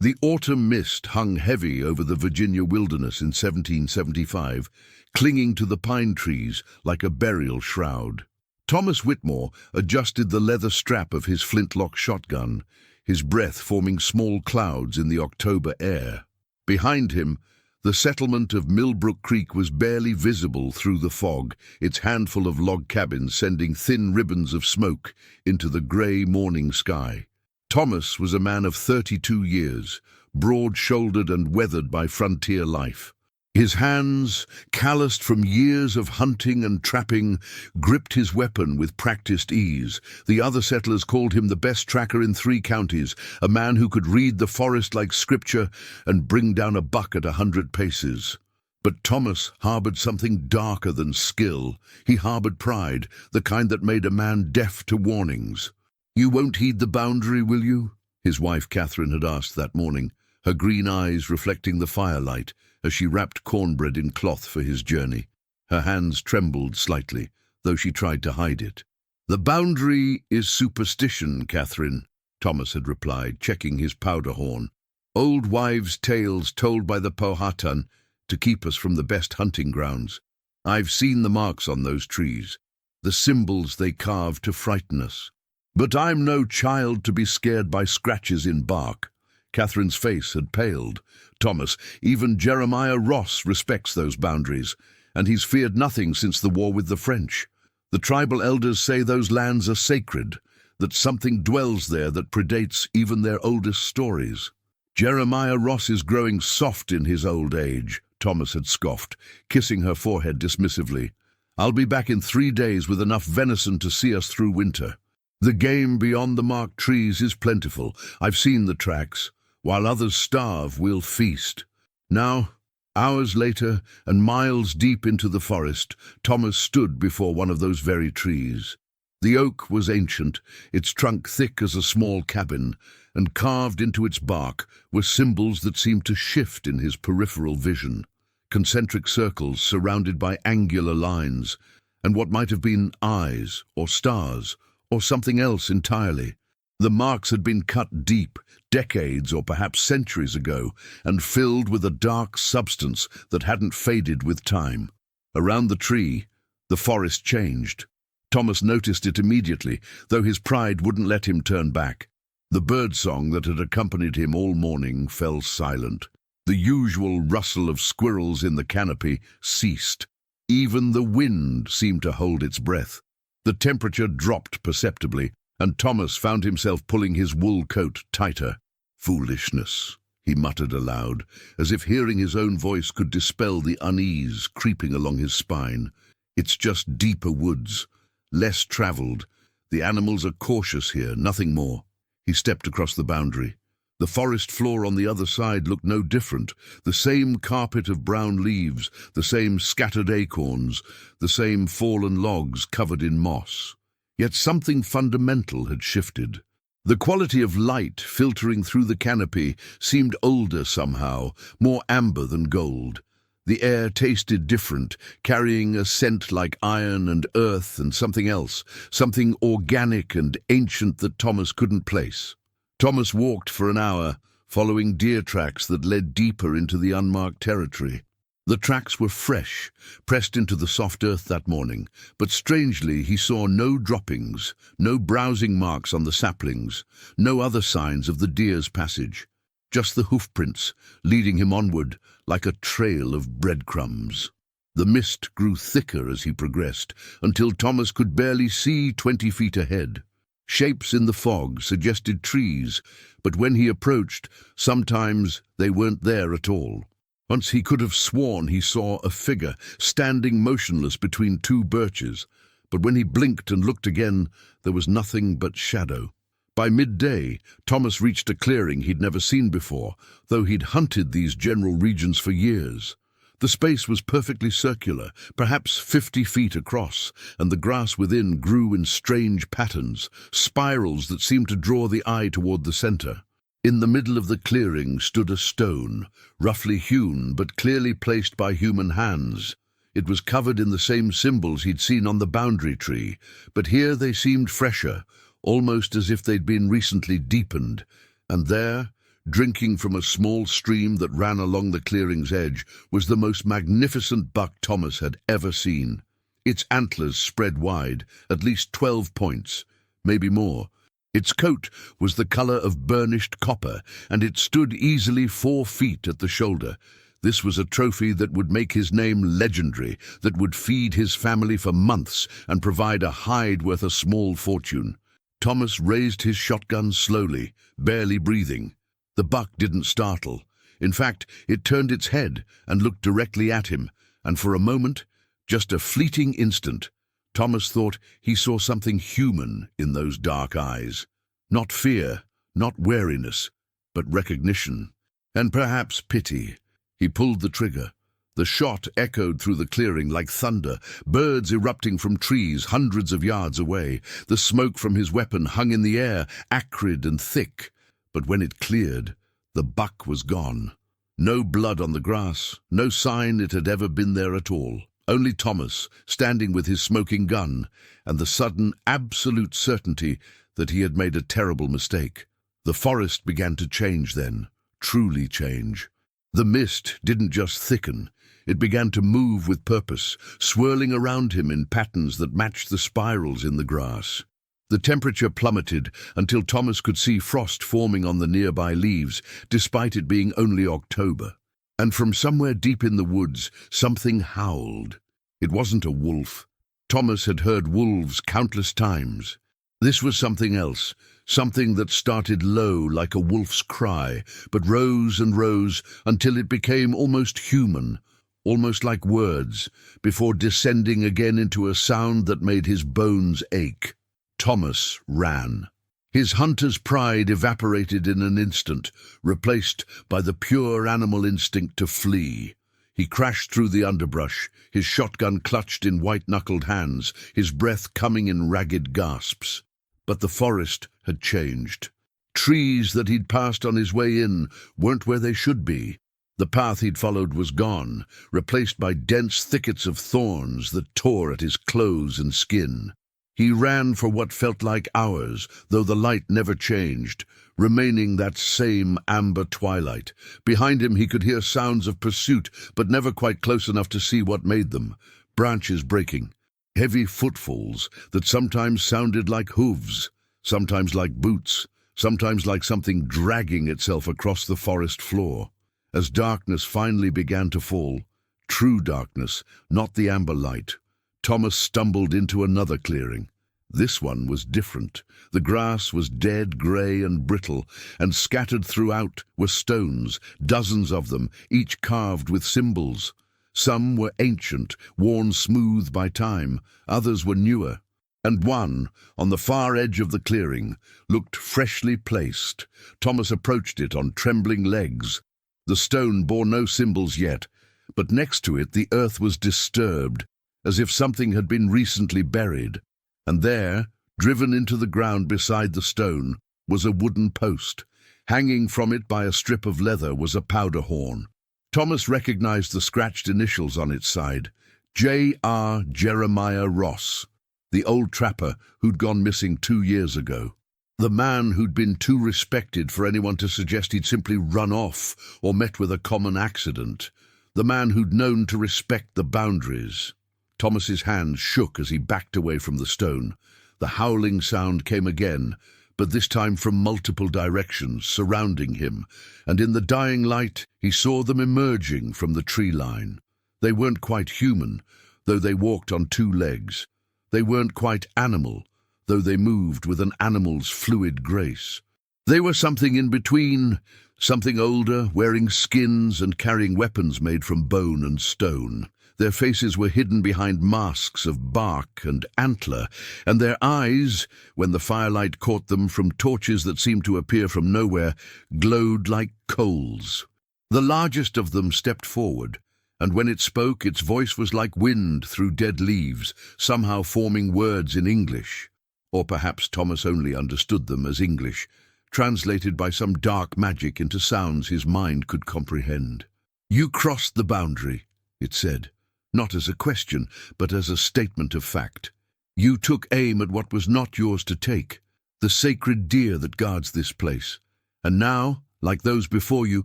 The autumn mist hung heavy over the Virginia wilderness in 1775, clinging to the pine trees like a burial shroud. Thomas Whitmore adjusted the leather strap of his flintlock shotgun, his breath forming small clouds in the October air. Behind him, the settlement of Millbrook Creek was barely visible through the fog, its handful of log cabins sending thin ribbons of smoke into the grey morning sky. Thomas was a man of 32 years, broad-shouldered and weathered by frontier life. His hands, calloused from years of hunting and trapping, gripped his weapon with practiced ease. The other settlers called him the best tracker in 3 counties, a man who could read the forest like scripture and bring down a buck at 100 paces. But Thomas harbored something darker than skill. He harbored pride, the kind that made a man deaf to warnings. "You won't heed the boundary, will you?" his wife Catherine had asked that morning, her green eyes reflecting the firelight as she wrapped cornbread in cloth for his journey. Her hands trembled slightly, though she tried to hide it. "The boundary is superstition, Catherine," Thomas had replied, checking his powder horn. "Old wives' tales told by the Powhatan to keep us from the best hunting grounds. I've seen the marks on those trees, the symbols they carved to frighten us. But I'm no child to be scared by scratches in bark." Catherine's face had paled. "Thomas, even Jeremiah Ross respects those boundaries, and he's feared nothing since the war with the French. The tribal elders say those lands are sacred, that something dwells there that predates even their oldest stories." "Jeremiah Ross is growing soft in his old age," Thomas had scoffed, kissing her forehead dismissively. "I'll be back in 3 days with enough venison to see us through winter. The game beyond the marked trees is plentiful. I've seen the tracks. While others starve, we'll feast." Now, hours later, and miles deep into the forest, Thomas stood before one of those very trees. The oak was ancient, its trunk thick as a small cabin, and carved into its bark were symbols that seemed to shift in his peripheral vision. Concentric circles surrounded by angular lines, and what might have been eyes or stars, or something else entirely. The marks had been cut deep, decades or perhaps centuries ago, and filled with a dark substance that hadn't faded with time. Around the tree, the forest changed. Thomas noticed it immediately, though his pride wouldn't let him turn back. The birdsong that had accompanied him all morning fell silent. The usual rustle of squirrels in the canopy ceased. Even the wind seemed to hold its breath. The temperature dropped perceptibly, and Thomas found himself pulling his wool coat tighter. "Foolishness," he muttered aloud, as if hearing his own voice could dispel the unease creeping along his spine. "It's just deeper woods, less traveled. The animals are cautious here, nothing more." He stepped across the boundary. The forest floor on the other side looked no different, the same carpet of brown leaves, the same scattered acorns, the same fallen logs covered in moss. Yet something fundamental had shifted. The quality of light filtering through the canopy seemed older somehow, more amber than gold. The air tasted different, carrying a scent like iron and earth and something else, something organic and ancient that Thomas couldn't place. Thomas walked for an hour, following deer tracks that led deeper into the unmarked territory. The tracks were fresh, pressed into the soft earth that morning, but strangely he saw no droppings, no browsing marks on the saplings, no other signs of the deer's passage. Just the hoofprints, leading him onward like a trail of breadcrumbs. The mist grew thicker as he progressed, until Thomas could barely see 20 feet ahead. Shapes in the fog suggested trees, but when he approached, sometimes they weren't there at all. Once he could have sworn he saw a figure standing motionless between 2 birches, but when he blinked and looked again, there was nothing but shadow. By midday, Thomas reached a clearing he'd never seen before, though he'd hunted these general regions for years. The space was perfectly circular, perhaps 50 feet across, and the grass within grew in strange patterns, spirals that seemed to draw the eye toward the center. In the middle of the clearing stood a stone, roughly hewn but clearly placed by human hands. It was covered in the same symbols he'd seen on the boundary tree, but here they seemed fresher, almost as if they'd been recently deepened. And there, drinking from a small stream that ran along the clearing's edge, was the most magnificent buck Thomas had ever seen. Its antlers spread wide, at least 12 points, maybe more. Its coat was the color of burnished copper, and it stood easily 4 feet at the shoulder. This was a trophy that would make his name legendary, that would feed his family for months and provide a hide worth a small fortune. Thomas raised his shotgun slowly, barely breathing. The buck didn't startle. In fact, it turned its head and looked directly at him, and for a moment, just a fleeting instant, Thomas thought he saw something human in those dark eyes. Not fear, not wariness, but recognition, and perhaps pity. He pulled the trigger. The shot echoed through the clearing like thunder, birds erupting from trees hundreds of yards away. The smoke from his weapon hung in the air, acrid and thick. But when it cleared, the buck was gone. No blood on the grass, no sign it had ever been there at all. Only Thomas, standing with his smoking gun, and the sudden, absolute certainty that he had made a terrible mistake. The forest began to change then, truly change. The mist didn't just thicken, it began to move with purpose, swirling around him in patterns that matched the spirals in the grass. The temperature plummeted until Thomas could see frost forming on the nearby leaves, despite it being only October. And from somewhere deep in the woods, something howled. It wasn't a wolf. Thomas had heard wolves countless times. This was something else, something that started low like a wolf's cry, but rose and rose until it became almost human, almost like words, before descending again into a sound that made his bones ache. Thomas ran. His hunter's pride evaporated in an instant, replaced by the pure animal instinct to flee. He crashed through the underbrush, his shotgun clutched in white-knuckled hands, his breath coming in ragged gasps. But the forest had changed. Trees that he'd passed on his way in weren't where they should be. The path he'd followed was gone, replaced by dense thickets of thorns that tore at his clothes and skin. He ran for what felt like hours, though the light never changed, remaining that same amber twilight. Behind him he could hear sounds of pursuit, but never quite close enough to see what made them. Branches breaking, heavy footfalls that sometimes sounded like hooves, sometimes like boots, sometimes like something dragging itself across the forest floor. As darkness finally began to fall, true darkness, not the amber light, Thomas stumbled into another clearing. This one was different. The grass was dead, grey and brittle, and scattered throughout were stones, dozens of them, each carved with symbols. Some were ancient, worn smooth by time, others were newer. And one, on the far edge of the clearing, looked freshly placed. Thomas approached it on trembling legs. The stone bore no symbols yet, but next to it the earth was disturbed, as if something had been recently buried, and there, driven into the ground beside the stone, was a wooden post. Hanging from it by a strip of leather was a powder horn. Thomas recognized the scratched initials on its side, J.R. Jeremiah Ross, the old trapper who'd gone missing 2 years ago. The man who'd been too respected for anyone to suggest he'd simply run off or met with a common accident. The man who'd known to respect the boundaries. Thomas's hands shook as he backed away from the stone. The howling sound came again, but this time from multiple directions, surrounding him, and in the dying light he saw them emerging from the tree line. They weren't quite human, though they walked on 2 legs. They weren't quite animal, though they moved with an animal's fluid grace. They were something in between, something older, wearing skins and carrying weapons made from bone and stone. Their faces were hidden behind masks of bark and antler, and their eyes, when the firelight caught them from torches that seemed to appear from nowhere, glowed like coals. The largest of them stepped forward, and when it spoke, its voice was like wind through dead leaves, somehow forming words in English. Or perhaps Thomas only understood them as English, translated by some dark magic into sounds his mind could comprehend. "You crossed the boundary," it said. Not as a question, but as a statement of fact. You took aim at what was not yours to take, the sacred deer that guards this place. And now, Like those before you,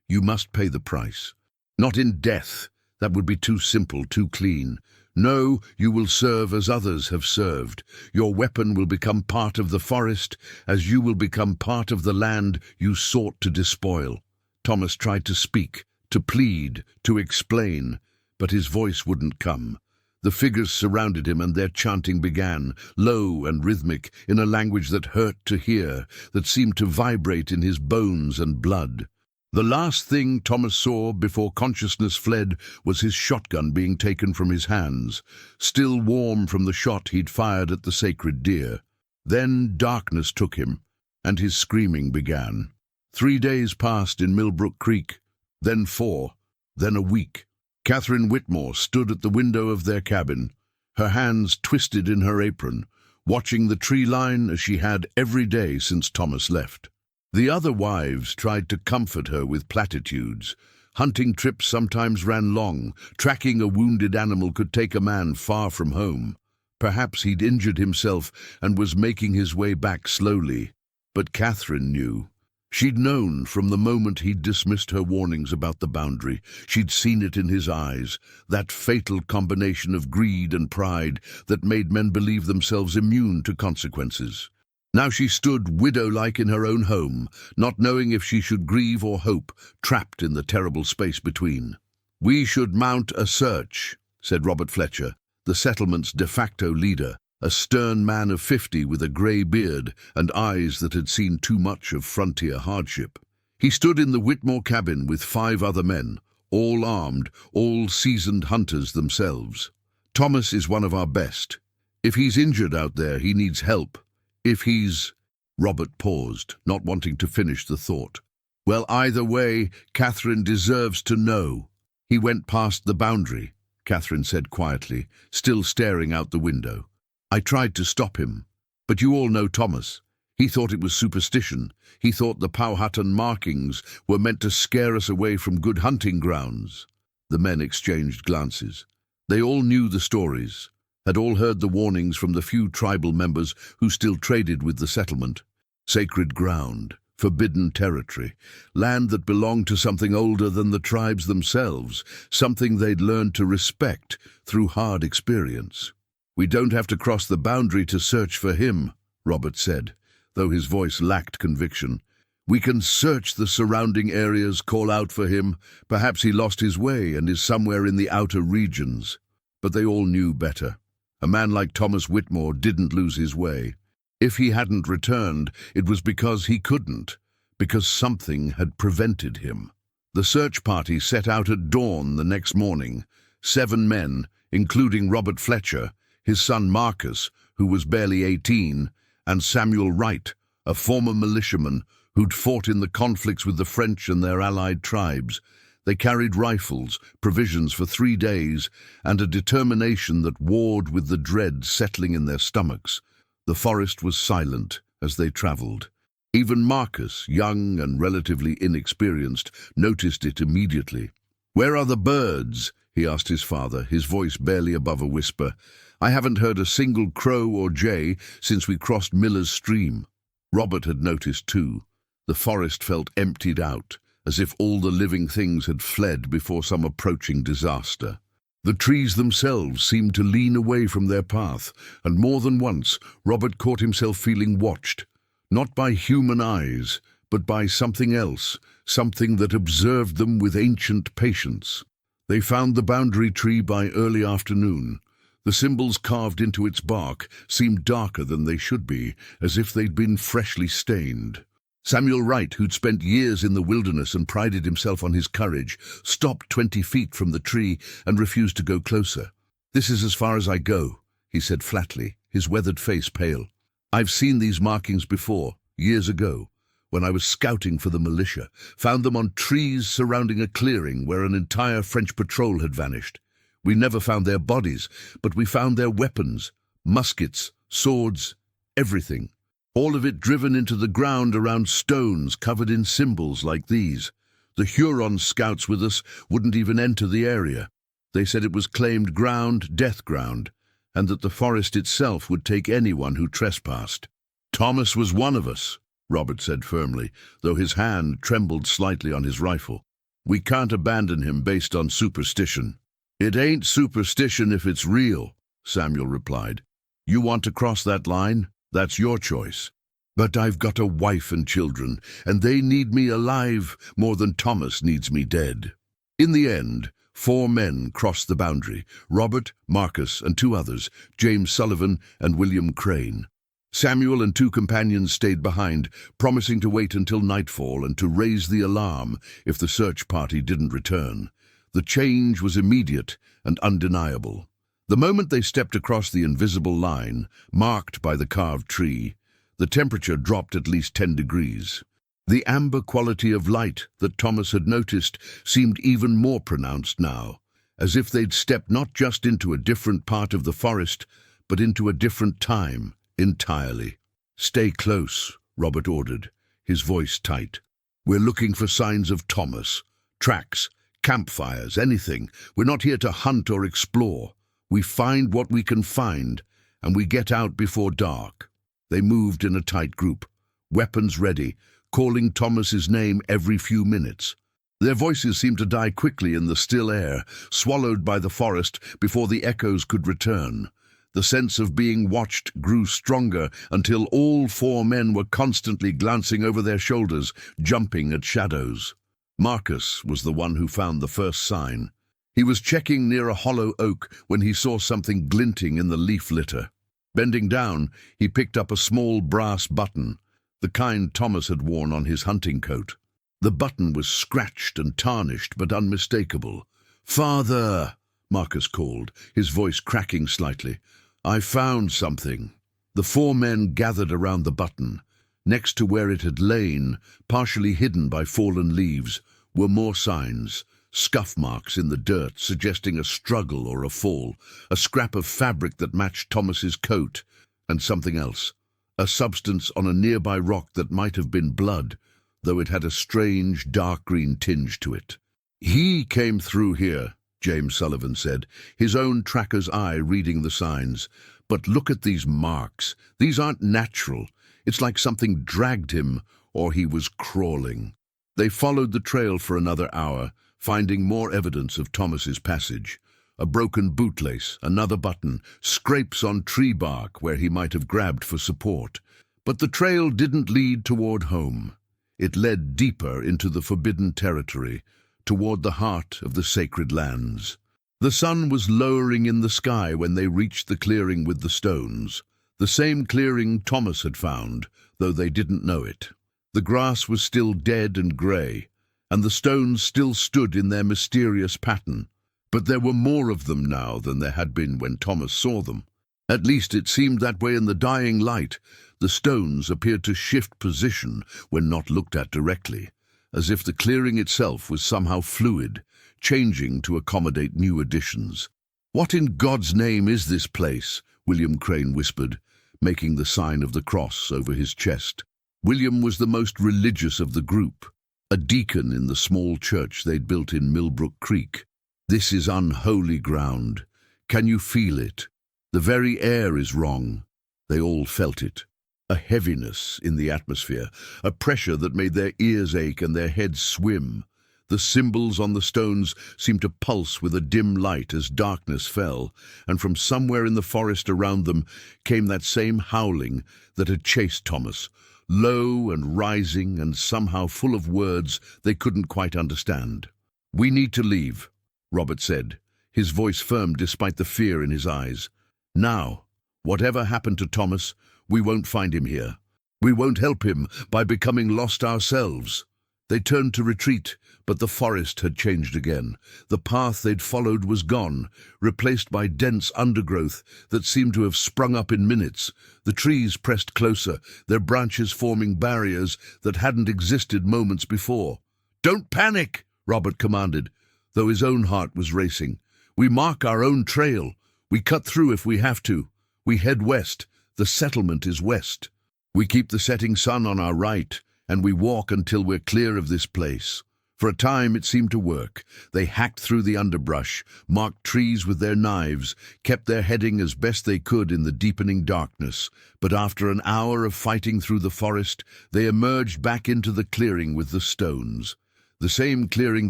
you must pay the price. Not in death. That would be too simple, too clean. No, you will serve as others have served. Your weapon will become part of the forest, as you will become part of the land you sought to despoil. Thomas tried to speak, to plead, to explain, but his voice wouldn't come. The figures surrounded him and their chanting began, low and rhythmic, in a language that hurt to hear, that seemed to vibrate in his bones and blood. The last thing Thomas saw before consciousness fled was his shotgun being taken from his hands, still warm from the shot he'd fired at the sacred deer. Then darkness took him, and his screaming began. 3 days passed in Millbrook Creek, then 4, then a week. Catherine Whitmore stood at the window of their cabin, her hands twisted in her apron, watching the tree line as she had every day since Thomas left. The other wives tried to comfort her with platitudes. Hunting trips sometimes ran long. Tracking a wounded animal could take a man far from home. Perhaps he'd injured himself and was making his way back slowly. But Catherine knew. She'd known from the moment he'd dismissed her warnings about the boundary. She'd seen it in his eyes, that fatal combination of greed and pride that made men believe themselves immune to consequences. Now she stood widow-like in her own home, not knowing if she should grieve or hope, trapped in the terrible space between. "We should mount a search," said Robert Fletcher, the settlement's de facto leader, a stern man of 50 with a grey beard and eyes that had seen too much of frontier hardship. He stood in the Whitmore cabin with 5 other men, all armed, all seasoned hunters themselves. "Thomas is one of our best. If he's injured out there, he needs help. If he's—" Robert paused, not wanting to finish the thought. "Well, either way, Catherine deserves to know." "He went past the boundary," Catherine said quietly, still staring out the window. "I tried to stop him. But you all know Thomas. He thought it was superstition. He thought the Powhatan markings were meant to scare us away from good hunting grounds." The men exchanged glances. They all knew the stories, had all heard the warnings from the few tribal members who still traded with the settlement. Sacred ground, forbidden territory, land that belonged to something older than the tribes themselves, something they'd learned to respect through hard experience. "We don't have to cross the boundary to search for him," Robert said, though his voice lacked conviction. "We can search the surrounding areas, call out for him. Perhaps he lost his way and is somewhere in the outer regions." But they all knew better. A man like Thomas Whitmore didn't lose his way. If he hadn't returned, it was because he couldn't, because something had prevented him. The search party set out at dawn the next morning. 7 men, including Robert Fletcher, his son Marcus, who was barely 18, and Samuel Wright, a former militiaman who'd fought in the conflicts with the French and their allied tribes. They carried rifles, provisions for 3 days, and a determination that warred with the dread settling in their stomachs. The forest was silent as they traveled. Even Marcus, young and relatively inexperienced, noticed it immediately. "Where are the birds?" he asked his father, his voice barely above a whisper. "I haven't heard a single crow or jay since we crossed Miller's Stream." Robert had noticed too. The forest felt emptied out, as if all the living things had fled before some approaching disaster. The trees themselves seemed to lean away from their path, and more than once Robert caught himself feeling watched, not by human eyes, but by something else, something that observed them with ancient patience. They found the boundary tree by early afternoon. The symbols carved into its bark seemed darker than they should be, as if they'd been freshly stained. Samuel Wright, who'd spent years in the wilderness and prided himself on his courage, stopped 20 feet from the tree and refused to go closer. "This is as far as I go," he said flatly, his weathered face pale. "I've seen these markings before, years ago, when I was scouting for the militia, found them on trees surrounding a clearing where an entire French patrol had vanished. We never found their bodies, but we found their weapons, muskets, swords, everything. All of it driven into the ground around stones covered in symbols like these. The Huron scouts with us wouldn't even enter the area. They said it was claimed ground, death ground, and that the forest itself would take anyone who trespassed. Thomas was one of us. Robert said firmly, though his hand trembled slightly on his rifle. "We can't abandon him based on superstition." "It ain't superstition if it's real," Samuel replied. "You want to cross that line? That's your choice. But I've got a wife and children, and they need me alive more than Thomas needs me dead." In the end, 4 men crossed the boundary: Robert, Marcus, and 2 others, James Sullivan and William Crane. Samuel and 2 companions stayed behind, promising to wait until nightfall and to raise the alarm if the search party didn't return. The change was immediate and undeniable. The moment they stepped across the invisible line, marked by the carved tree, the temperature dropped at least 10 degrees. The amber quality of light that Thomas had noticed seemed even more pronounced now, as if they'd stepped not just into a different part of the forest, but into a different time entirely. "Stay close," Robert ordered, his voice tight. "We're looking for signs of Thomas. Tracks, campfires, anything. We're not here to hunt or explore. We find what we can find, and we get out before dark." They moved in a tight group, weapons ready, calling Thomas's name every few minutes. Their voices seemed to die quickly in the still air, swallowed by the forest before the echoes could return. The sense of being watched grew stronger until all 4 men were constantly glancing over their shoulders, jumping at shadows. Marcus was the one who found the first sign. He was checking near a hollow oak when he saw something glinting in the leaf litter. Bending down, he picked up a small brass button, the kind Thomas had worn on his hunting coat. The button was scratched and tarnished, but unmistakable. "Father," Marcus called, his voice cracking slightly. "I found something." The 4 men gathered around the button. Next to where it had lain, partially hidden by fallen leaves, were more signs. Scuff marks in the dirt suggesting a struggle or a fall, a scrap of fabric that matched Thomas's coat, and something else, a substance on a nearby rock that might have been blood, though it had a strange dark green tinge to it. "He came through here," James Sullivan said, his own tracker's eye reading the signs. "But look at these marks. These aren't natural. It's like something dragged him, or he was crawling." They followed the trail for another hour, finding more evidence of Thomas's passage. A broken bootlace, another button, scrapes on tree bark where he might have grabbed for support. But the trail didn't lead toward home. It led deeper into the forbidden territory, toward the heart of the sacred lands. The sun was lowering in the sky when they reached the clearing with the stones, the same clearing Thomas had found, though they didn't know it. The grass was still dead and grey, and the stones still stood in their mysterious pattern. But there were more of them now than there had been when Thomas saw them. At least it seemed that way in the dying light. The stones appeared to shift position when not looked at directly, as if the clearing itself was somehow fluid, changing to accommodate new additions. "What in God's name is this place?" William Crane whispered, making the sign of the cross over his chest. William was the most religious of the group, a deacon in the small church they'd built in Millbrook Creek. "This is unholy ground. Can you feel it? The very air is wrong." They all felt it. A heaviness in the atmosphere, a pressure that made their ears ache and their heads swim. The symbols on the stones seemed to pulse with a dim light as darkness fell, and from somewhere in the forest around them came that same howling that had chased Thomas, low and rising and somehow full of words they couldn't quite understand. "We need to leave," Robert said, his voice firm despite the fear in his eyes. "Now, whatever happened to Thomas, we won't find him here. We won't help him by becoming lost ourselves." They turned to retreat, but the forest had changed again. The path they'd followed was gone, replaced by dense undergrowth that seemed to have sprung up in minutes. The trees pressed closer, their branches forming barriers that hadn't existed moments before. "Don't panic," Robert commanded, though his own heart was racing. "We mark our own trail. We cut through if we have to. We head west. The settlement is west. We keep the setting sun on our right, and we walk until we're clear of this place. For a time it seemed to work. They hacked through the underbrush, marked trees with their knives, kept their heading as best they could in the deepening darkness. But after an hour of fighting through the forest, they emerged back into the clearing with the stones. The same clearing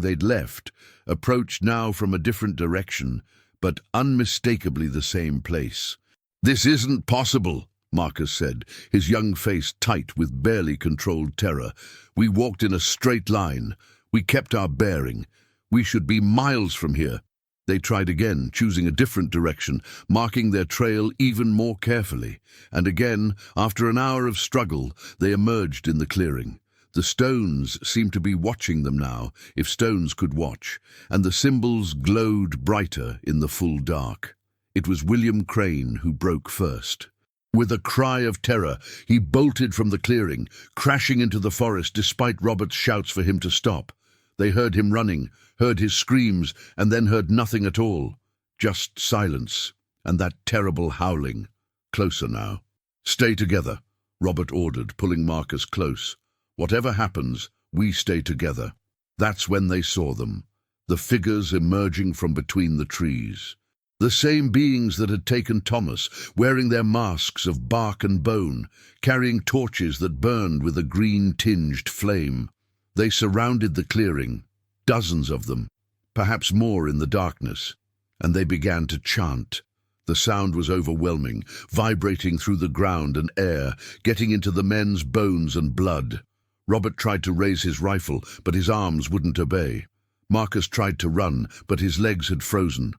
they'd left, approached now from a different direction, but unmistakably the same place. "This isn't possible," Marcus said, his young face tight with barely controlled terror. "We walked in a straight line. We kept our bearing. We should be miles from here." They tried again, choosing a different direction, marking their trail even more carefully. And again, after an hour of struggle, they emerged in the clearing. The stones seemed to be watching them now, if stones could watch, and the symbols glowed brighter in the full dark. It was William Crane who broke first. With a cry of terror, he bolted from the clearing, crashing into the forest despite Robert's shouts for him to stop. They heard him running, heard his screams, and then heard nothing at all. Just silence, and that terrible howling. Closer now. "Stay together," Robert ordered, pulling Marcus close. "Whatever happens, we stay together." That's when they saw them, the figures emerging from between the trees. The same beings that had taken Thomas, wearing their masks of bark and bone, carrying torches that burned with a green-tinged flame. They surrounded the clearing, dozens of them, perhaps more in the darkness, and they began to chant. The sound was overwhelming, vibrating through the ground and air, getting into the men's bones and blood. Robert tried to raise his rifle, but his arms wouldn't obey. Marcus tried to run, but his legs had frozen.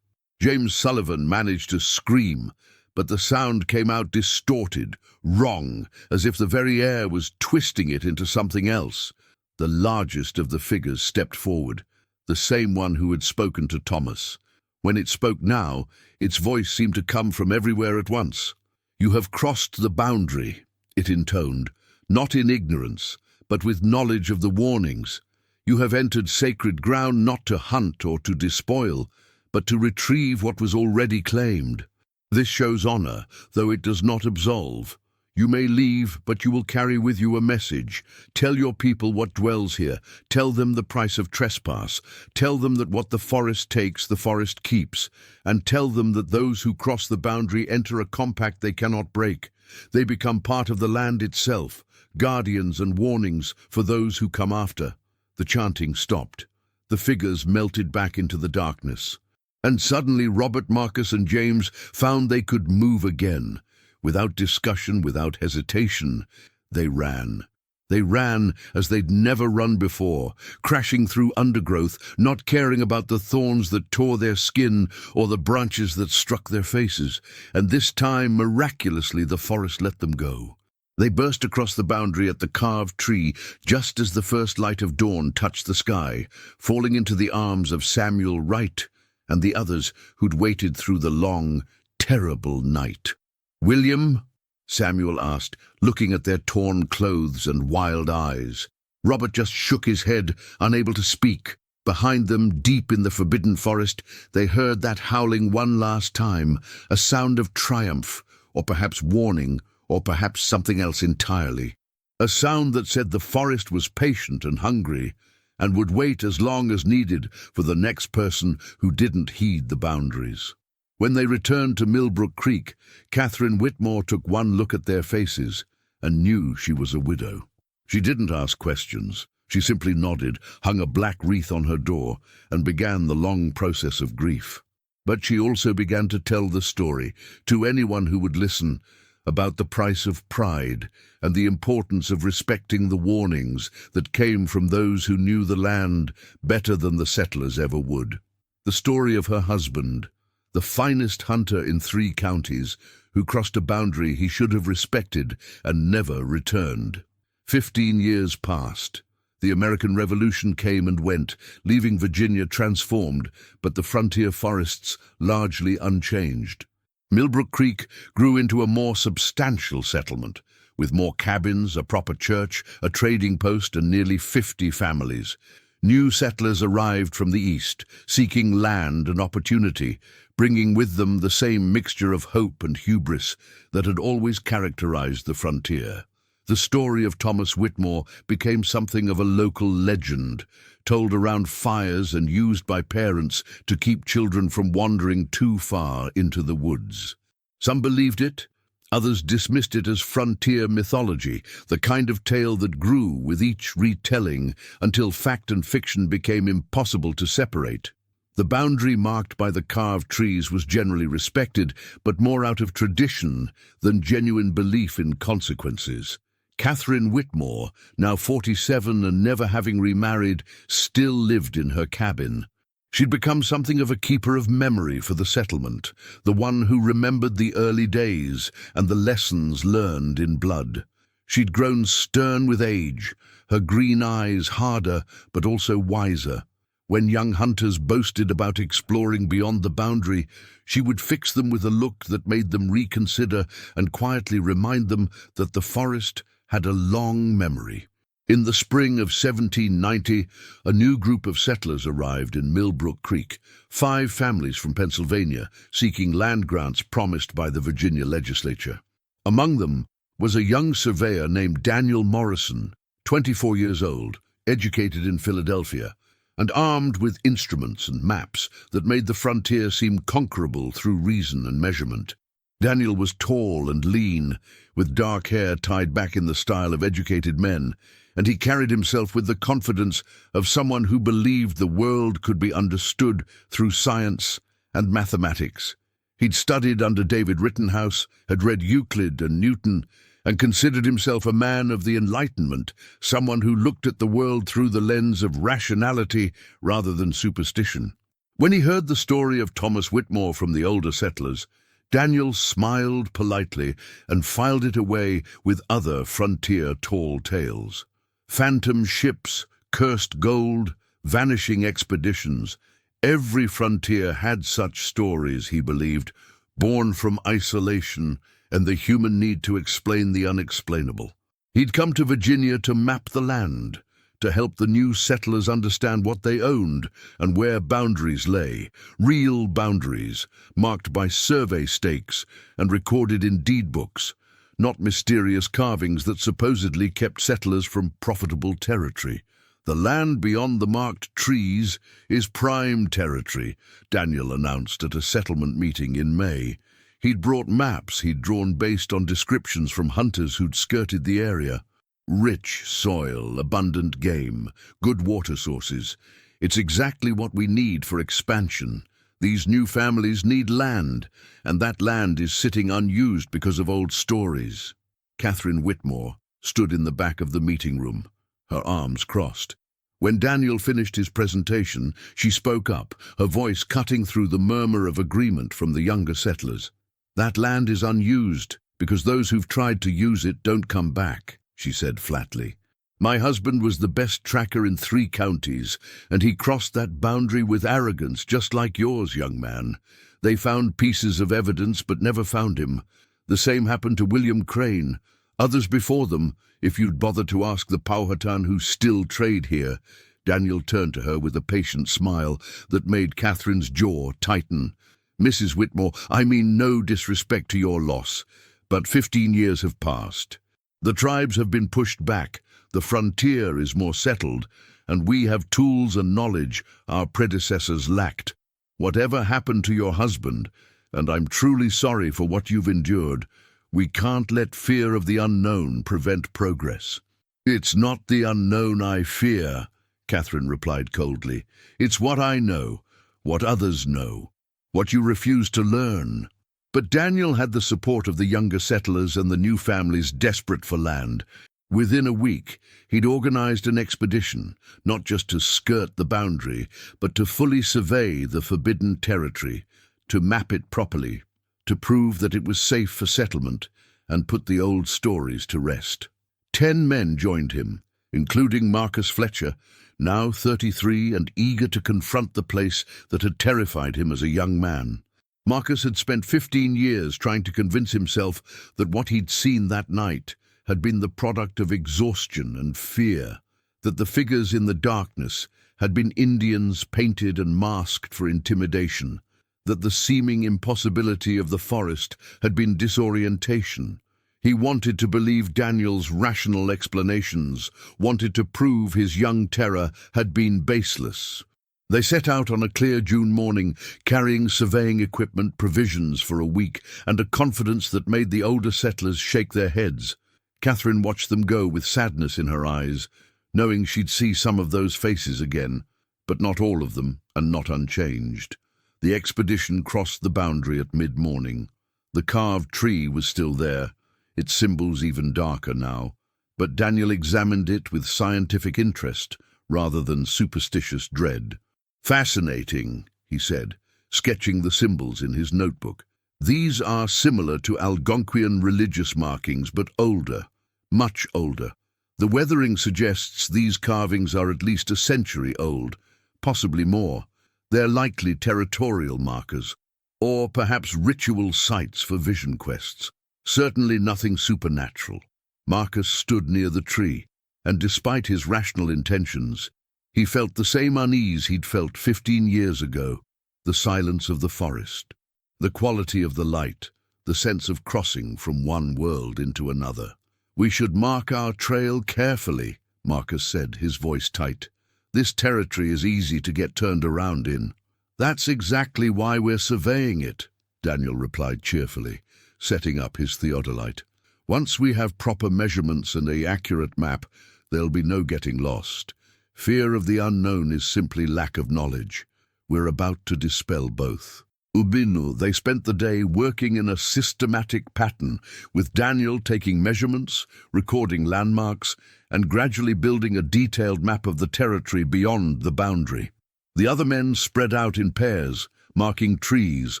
James Sullivan managed to scream, but the sound came out distorted, wrong, as if the very air was twisting it into something else. The largest of the figures stepped forward, the same one who had spoken to Thomas. When it spoke now, its voice seemed to come from everywhere at once. "You have crossed the boundary," it intoned, "not in ignorance, but with knowledge of the warnings. You have entered sacred ground not to hunt or to despoil, but to retrieve what was already claimed. This shows honor, though it does not absolve. You may leave, but you will carry with you a message. Tell your people what dwells here. Tell them the price of trespass. Tell them that what the forest takes, the forest keeps. And tell them that those who cross the boundary enter a compact they cannot break. They become part of the land itself, guardians and warnings for those who come after." The chanting stopped. The figures melted back into the darkness. And suddenly Robert, Marcus, and James found they could move again. Without discussion, without hesitation, they ran. They ran as they'd never run before, crashing through undergrowth, not caring about the thorns that tore their skin or the branches that struck their faces. And this time, miraculously, the forest let them go. They burst across the boundary at the carved tree just as the first light of dawn touched the sky, falling into the arms of Samuel Wright and the others who'd waited through the long, terrible night. "William?" Samuel asked, looking at their torn clothes and wild eyes. Robert just shook his head, unable to speak. Behind them, deep in the forbidden forest, they heard that howling one last time, a sound of triumph, or perhaps warning, or perhaps something else entirely. A sound that said the forest was patient and hungry, and would wait as long as needed for the next person who didn't heed the boundaries. When they returned to Millbrook Creek, Catherine Whitmore took one look at their faces and knew she was a widow. She didn't ask questions. She simply nodded, hung a black wreath on her door, and began the long process of grief. But she also began to tell the story, to anyone who would listen, about the price of pride and the importance of respecting the warnings that came from those who knew the land better than the settlers ever would. The story of her husband, the finest hunter in 3 counties, who crossed a boundary he should have respected and never returned. 15 years passed. The American Revolution came and went, leaving Virginia transformed, but the frontier forests largely unchanged. Millbrook Creek grew into a more substantial settlement, with more cabins, a proper church, a trading post, and nearly 50 families. New settlers arrived from the east, seeking land and opportunity, bringing with them the same mixture of hope and hubris that had always characterized the frontier. The story of Thomas Whitmore became something of a local legend, told around fires and used by parents to keep children from wandering too far into the woods. Some believed it, others dismissed it as frontier mythology, the kind of tale that grew with each retelling until fact and fiction became impossible to separate. The boundary marked by the carved trees was generally respected, but more out of tradition than genuine belief in consequences. Catherine Whitmore, now 47 and never having remarried, still lived in her cabin. She'd become something of a keeper of memory for the settlement, the one who remembered the early days and the lessons learned in blood. She'd grown stern with age, her green eyes harder but also wiser. When young hunters boasted about exploring beyond the boundary, she would fix them with a look that made them reconsider and quietly remind them that the forest had a long memory. In the spring of 1790, a new group of settlers arrived in Millbrook Creek, 5 families from Pennsylvania seeking land grants promised by the Virginia legislature. Among them was a young surveyor named Daniel Morrison, 24 years old, educated in Philadelphia, and armed with instruments and maps that made the frontier seem conquerable through reason and measurement. Daniel was tall and lean, with dark hair tied back in the style of educated men, and he carried himself with the confidence of someone who believed the world could be understood through science and mathematics. He'd studied under David Rittenhouse, had read Euclid and Newton, and considered himself a man of the Enlightenment, someone who looked at the world through the lens of rationality rather than superstition. When he heard the story of Thomas Whitmore from the older settlers, Daniel smiled politely and filed it away with other frontier tall tales. Phantom ships, cursed gold, vanishing expeditions. Every frontier had such stories, he believed, born from isolation and the human need to explain the unexplainable. He'd come to Virginia to map the land, to help the new settlers understand what they owned and where boundaries lay, real boundaries, marked by survey stakes and recorded in deed books, not mysterious carvings that supposedly kept settlers from profitable territory. The land beyond the marked trees is prime territory, Daniel announced at a settlement meeting in May. He'd brought maps he'd drawn based on descriptions from hunters who'd skirted the area. Rich soil, abundant game, good water sources. It's exactly what we need for expansion. These new families need land, and that land is sitting unused because of old stories. Catherine Whitmore stood in the back of the meeting room, her arms crossed. When Daniel finished his presentation, she spoke up, her voice cutting through the murmur of agreement from the younger settlers. "That land is unused because those who've tried to use it don't come back," she said flatly. "My husband was the best tracker in 3 counties, and he crossed that boundary with arrogance, just like yours, young man. They found pieces of evidence but never found him. The same happened to William Crane. Others before them, if you'd bother to ask the Powhatan who still trade here." Daniel turned to her with a patient smile that made Catherine's jaw tighten. "Mrs. Whitmore, I mean no disrespect to your loss, but 15 years have passed. The tribes have been pushed back, the frontier is more settled, and we have tools and knowledge our predecessors lacked. Whatever happened to your husband, and I'm truly sorry for what you've endured, we can't let fear of the unknown prevent progress." "It's not the unknown I fear," Catherine replied coldly. "It's what I know, what others know, what you refuse to learn." But Daniel had the support of the younger settlers and the new families desperate for land. Within a week, he'd organized an expedition, not just to skirt the boundary, but to fully survey the forbidden territory, to map it properly, to prove that it was safe for settlement, and put the old stories to rest. 10 men joined him, including Marcus Fletcher, now 33 and eager to confront the place that had terrified him as a young man. Marcus had spent 15 years trying to convince himself that what he'd seen that night had been the product of exhaustion and fear, that the figures in the darkness had been Indians painted and masked for intimidation, that the seeming impossibility of the forest had been disorientation. He wanted to believe Daniel's rational explanations, wanted to prove his young terror had been baseless. They set out on a clear June morning, carrying surveying equipment, provisions for a week, and a confidence that made the older settlers shake their heads. Catherine watched them go with sadness in her eyes, knowing she'd see some of those faces again, but not all of them, and not unchanged. The expedition crossed the boundary at mid-morning. The carved tree was still there, its symbols even darker now, but Daniel examined it with scientific interest rather than superstitious dread. "Fascinating," he said, sketching the symbols in his notebook. "These are similar to Algonquian religious markings, but older, much older. The weathering suggests these carvings are at least a century old, possibly more. They're likely territorial markers, or perhaps ritual sites for vision quests. Certainly nothing supernatural." Marcus stood near the tree, and despite his rational intentions, he felt the same unease he'd felt 15 years ago, the silence of the forest, the quality of the light, the sense of crossing from one world into another. "We should mark our trail carefully," Marcus said, his voice tight. "This territory is easy to get turned around in." "That's exactly why we're surveying it," Daniel replied cheerfully, setting up his theodolite. "Once we have proper measurements and an accurate map, there'll be no getting lost. Fear of the unknown is simply lack of knowledge. We're about to dispel both." Ubinu, they spent the day working in a systematic pattern, with Daniel taking measurements, recording landmarks, and gradually building a detailed map of the territory beyond the boundary. The other men spread out in pairs, marking trees,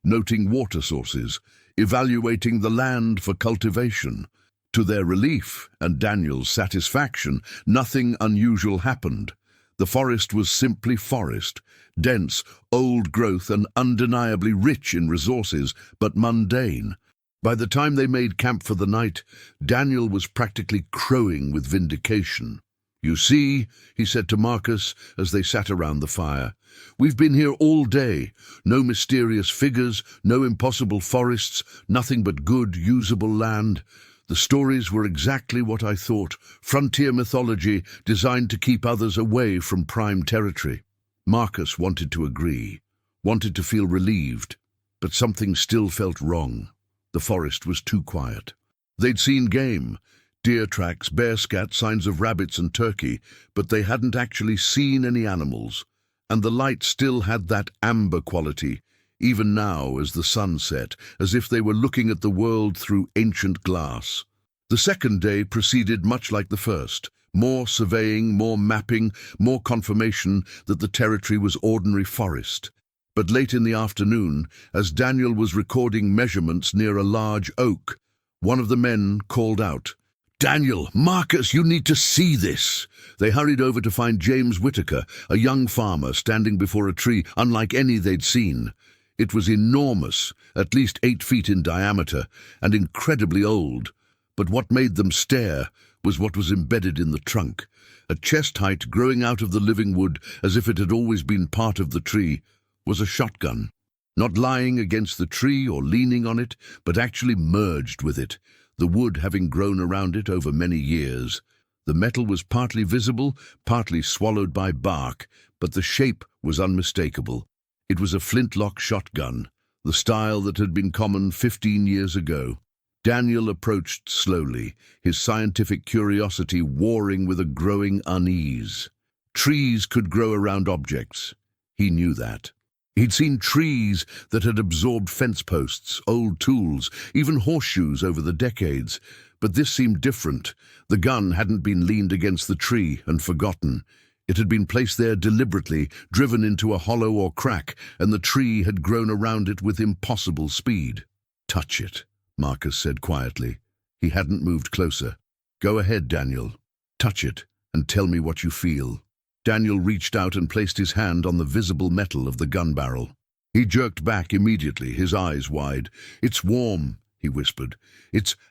noting water sources, evaluating the land for cultivation. To their relief and Daniel's satisfaction, nothing unusual happened. The forest was simply forest, dense, old growth and undeniably rich in resources, but mundane. By the time they made camp for the night, Daniel was practically crowing with vindication. "You see," he said to Marcus as they sat around the fire, "we've been here all day. No mysterious figures, no impossible forests, nothing but good, usable land. The stories were exactly what I thought, frontier mythology designed to keep others away from prime territory." Marcus wanted to agree, wanted to feel relieved, but something still felt wrong. The forest was too quiet. They'd seen game, deer tracks, bear scat, signs of rabbits and turkey, but they hadn't actually seen any animals, and the light still had that amber quality, even now as the sun set, as if they were looking at the world through ancient glass. The second day proceeded much like the first. More surveying, more mapping, more confirmation that the territory was ordinary forest. But late in the afternoon, as Daniel was recording measurements near a large oak, one of the men called out, "Daniel, Marcus, you need to see this." They hurried over to find James Whitaker, a young farmer standing before a tree unlike any they'd seen. It was enormous, at least 8 feet in diameter, and incredibly old. But what made them stare was what was embedded in the trunk. At chest height, growing out of the living wood as if it had always been part of the tree, was a shotgun. Not lying against the tree or leaning on it, but actually merged with it, the wood having grown around it over many years. The metal was partly visible, partly swallowed by bark, but the shape was unmistakable. It was a flintlock shotgun, the style that had been common 15 years ago. Daniel approached slowly, his scientific curiosity warring with a growing unease. Trees could grow around objects. He knew that. He'd seen trees that had absorbed fence posts, old tools, even horseshoes over the decades. But this seemed different. The gun hadn't been leaned against the tree and forgotten. It had been placed there deliberately, driven into a hollow or crack, and the tree had grown around it with impossible speed. "Touch it," Marcus said quietly. He hadn't moved closer. "Go ahead, Daniel. Touch it and tell me what you feel." Daniel reached out and placed his hand on the visible metal of the gun barrel. He jerked back immediately, his eyes wide. "It's warm," he whispered.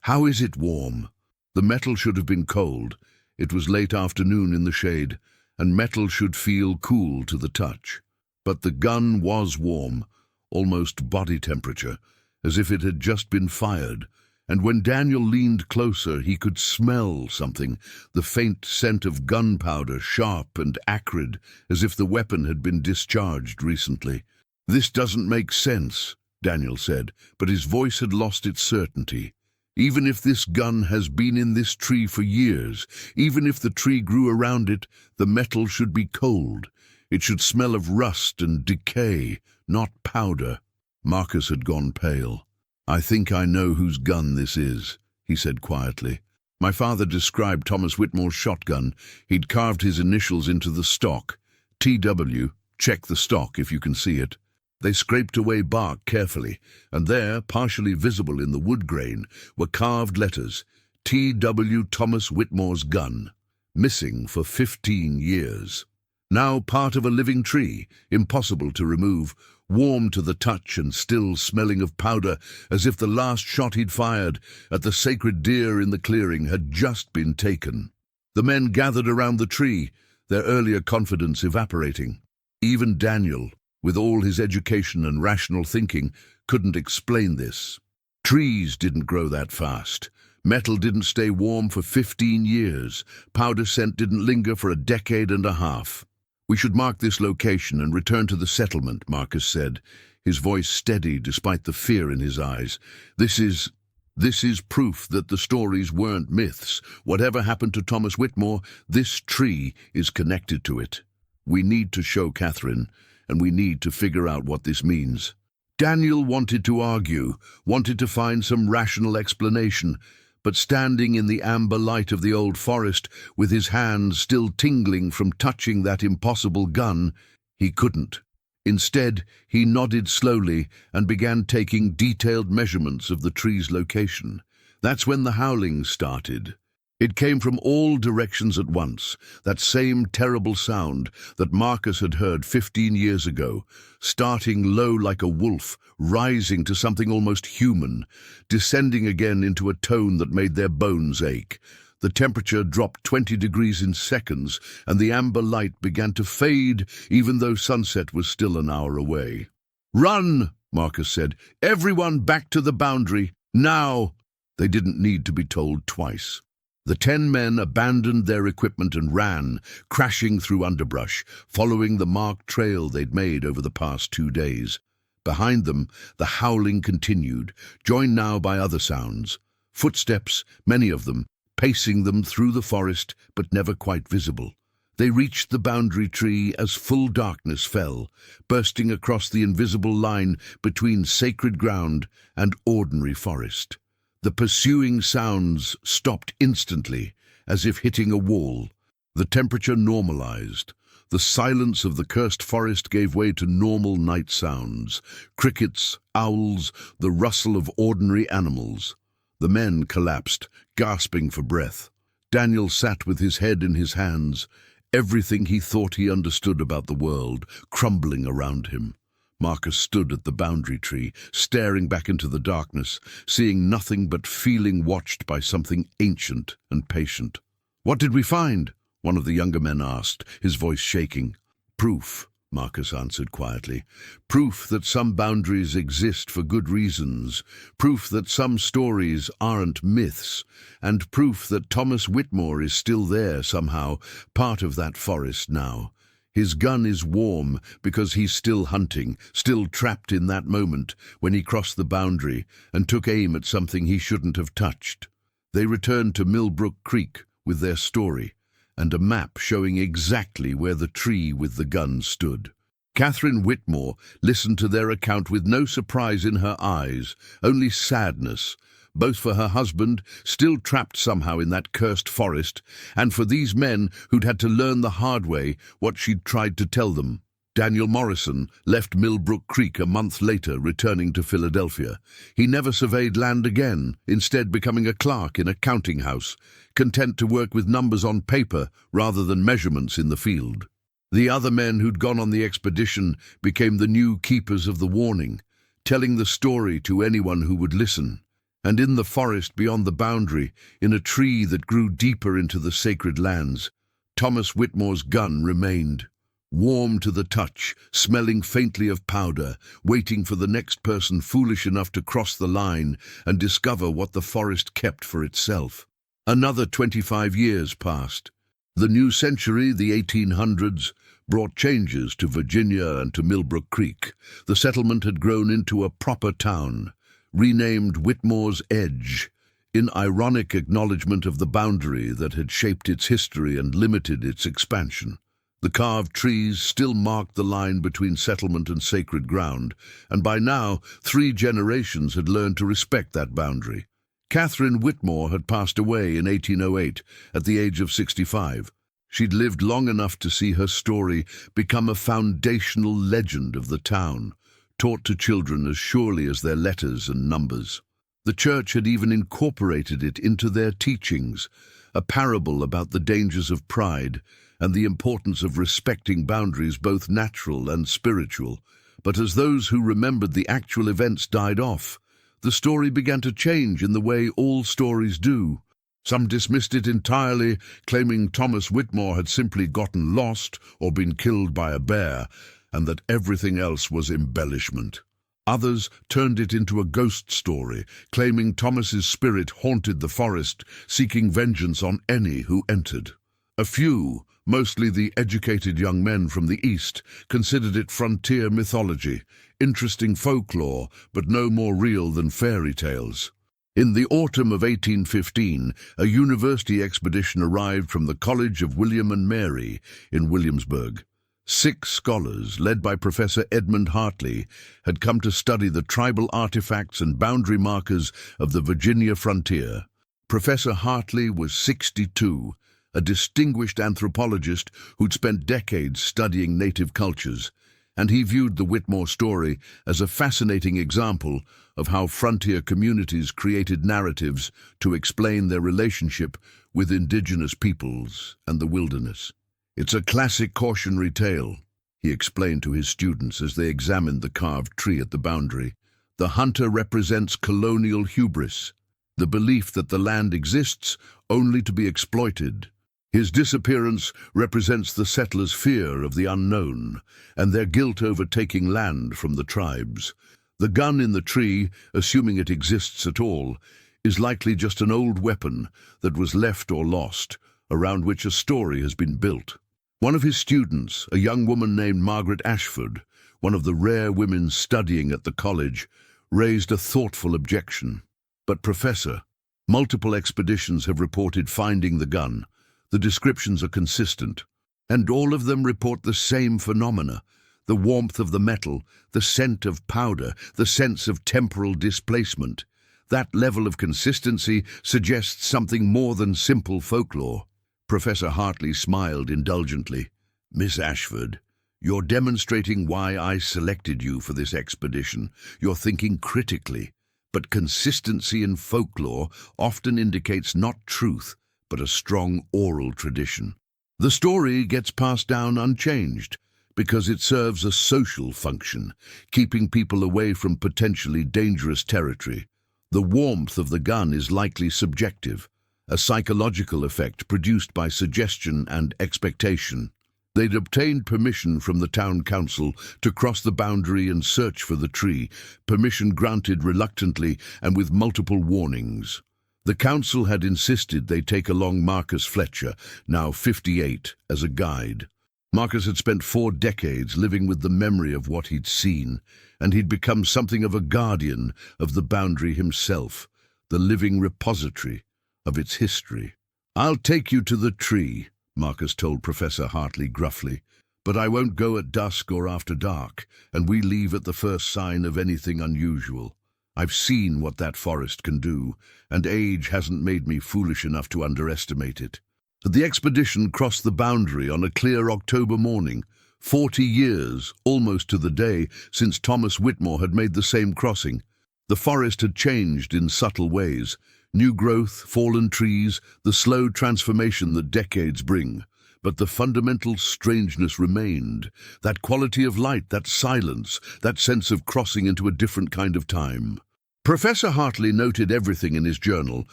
How is it warm?" The metal should have been cold. It was late afternoon in the shade, and metal should feel cool to the touch. But the gun was warm, almost body temperature, as if it had just been fired, And when Daniel leaned closer, he could smell something, the faint scent of gunpowder, sharp and acrid, as if the weapon had been discharged recently. "This doesn't make sense," Daniel said, but his voice had lost its certainty. "Even if this gun has been in this tree for years, even if the tree grew around it, the metal should be cold. It should smell of rust and decay, not powder." Marcus had gone pale. "I think I know whose gun this is," he said quietly. "My father described Thomas Whitmore's shotgun. He'd carved his initials into the stock. TW, check the stock if you can see it." They scraped away bark carefully, and there, partially visible in the wood grain, were carved letters, TW Thomas Whitmore's gun, missing for 15 years. Now part of a living tree, impossible to remove, warm to the touch and still smelling of powder, as if the last shot he'd fired at the sacred deer in the clearing had just been taken. The men gathered around the tree, their earlier confidence evaporating. Even Daniel, with all his education and rational thinking, couldn't explain this. Trees didn't grow that fast. Metal didn't stay warm for 15 years. Powder scent didn't linger for a decade and a half. "We should mark this location and return to the settlement," Marcus said, his voice steady despite the fear in his eyes. This is proof that the stories weren't myths. Whatever happened to Thomas Whitmore, this tree is connected to it. We need to show Catherine, and we need to figure out what this means." Daniel wanted to argue, wanted to find some rational explanation, but standing in the amber light of the old forest, with his hands still tingling from touching that impossible gun, he couldn't. Instead, he nodded slowly and began taking detailed measurements of the tree's location. That's when the howling started. It came from all directions at once, that same terrible sound that Marcus had heard 15 years ago, starting low like a wolf, rising to something almost human, descending again into a tone that made their bones ache. The temperature dropped 20 degrees in seconds, and the amber light began to fade, even though sunset was still an hour away. "Run!" Marcus said. "Everyone back to the boundary, now!" They didn't need to be told twice. The 10 men abandoned their equipment and ran, crashing through underbrush, following the marked trail they'd made over the past 2 days. Behind them, the howling continued, joined now by other sounds. Footsteps, many of them, pacing them through the forest, but never quite visible. They reached the boundary tree as full darkness fell, bursting across the invisible line between sacred ground and ordinary forest. The pursuing sounds stopped instantly, as if hitting a wall. The temperature normalized. The silence of the cursed forest gave way to normal night sounds. Crickets, owls, the rustle of ordinary animals. The men collapsed, gasping for breath. Daniel sat with his head in his hands, everything he thought he understood about the world crumbling around him. Marcus stood at the boundary tree, staring back into the darkness, seeing nothing but feeling watched by something ancient and patient. "What did we find?" one of the younger men asked, his voice shaking. "Proof," Marcus answered quietly. "Proof that some boundaries exist for good reasons. Proof that some stories aren't myths. And proof that Thomas Whitmore is still there somehow, part of that forest now. His gun is warm because he's still hunting, still trapped in that moment when he crossed the boundary and took aim at something he shouldn't have touched." They returned to Millbrook Creek with their story and a map showing exactly where the tree with the gun stood. Catherine Whitmore listened to their account with no surprise in her eyes, only sadness, both for her husband, still trapped somehow in that cursed forest, and for these men who'd had to learn the hard way what she'd tried to tell them. Daniel Morrison left Millbrook Creek a month later, returning to Philadelphia. He never surveyed land again, instead becoming a clerk in a counting house, content to work with numbers on paper rather than measurements in the field. The other men who'd gone on the expedition became the new keepers of the warning, telling the story to anyone who would listen. And in the forest beyond the boundary, in a tree that grew deeper into the sacred lands, Thomas Whitmore's gun remained. warm to the touch, smelling faintly of powder, waiting for the next person foolish enough to cross the line and discover what the forest kept for itself. Another 25 years passed. The new century, the 1800s, brought changes to Virginia and to Millbrook Creek. The settlement had grown into a proper town, renamed Whitmore's Edge, in ironic acknowledgement of the boundary that had shaped its history and limited its expansion. The carved trees still marked the line between settlement and sacred ground, and by now 3 generations had learned to respect that boundary. Catherine Whitmore had passed away in 1808 at the age of 65. She'd lived long enough to see her story become a foundational legend of the town, taught to children as surely as their letters and numbers. The church had even incorporated it into their teachings, a parable about the dangers of pride and the importance of respecting boundaries both natural and spiritual. But as those who remembered the actual events died off, the story began to change in the way all stories do. Some dismissed it entirely, claiming Thomas Whitmore had simply gotten lost or been killed by a bear, and that everything else was embellishment. Others turned it into a ghost story, claiming Thomas's spirit haunted the forest, seeking vengeance on any who entered. A few, mostly the educated young men from the East, considered it frontier mythology, interesting folklore, but no more real than fairy tales. In the autumn of 1815, a university expedition arrived from the College of William and Mary in Williamsburg. 6 scholars, led by Professor Edmund Hartley, had come to study the tribal artifacts and boundary markers of the Virginia frontier. Professor Hartley was 62, a distinguished anthropologist who'd spent decades studying native cultures, and he viewed the Whitmore story as a fascinating example of how frontier communities created narratives to explain their relationship with indigenous peoples and the wilderness. "It's a classic cautionary tale," he explained to his students as they examined the carved tree at the boundary. "The hunter represents colonial hubris, the belief that the land exists only to be exploited. His disappearance represents the settlers' fear of the unknown and their guilt over taking land from the tribes. The gun in the tree, assuming it exists at all, is likely just an old weapon that was left or lost, around which a story has been built." One of his students, a young woman named Margaret Ashford, one of the rare women studying at the college, raised a thoughtful objection. "But Professor, multiple expeditions have reported finding the gun. The descriptions are consistent, and all of them report the same phenomena: the warmth of the metal, the scent of powder, the sense of temporal displacement. That level of consistency suggests something more than simple folklore." Professor Hartley smiled indulgently. "Miss Ashford, you're demonstrating why I selected you for this expedition. You're thinking critically, but consistency in folklore often indicates not truth, but a strong oral tradition. The story gets passed down unchanged because it serves a social function, keeping people away from potentially dangerous territory. The warmth of the gun is likely subjective, a psychological effect produced by suggestion and expectation. They'd obtained permission from the town council to cross the boundary and search for the tree, permission granted reluctantly and with multiple warnings. The council had insisted they take along Marcus Fletcher, now 58, as a guide. Marcus had spent 4 decades living with the memory of what he'd seen, and he'd become something of a guardian of the boundary himself, the living repository of its history. "I'll take you to the tree," Marcus told Professor Hartley gruffly, "but I won't go at dusk or after dark, and we leave at the first sign of anything unusual. I've seen what that forest can do, and age hasn't made me foolish enough to underestimate it." The expedition crossed the boundary on a clear October morning, 40 years, almost to the day, since Thomas Whitmore had made the same crossing. The forest had changed in subtle ways: new growth, fallen trees, the slow transformation that decades bring. But the fundamental strangeness remained, that quality of light, that silence, that sense of crossing into a different kind of time. Professor Hartley noted everything in his journal,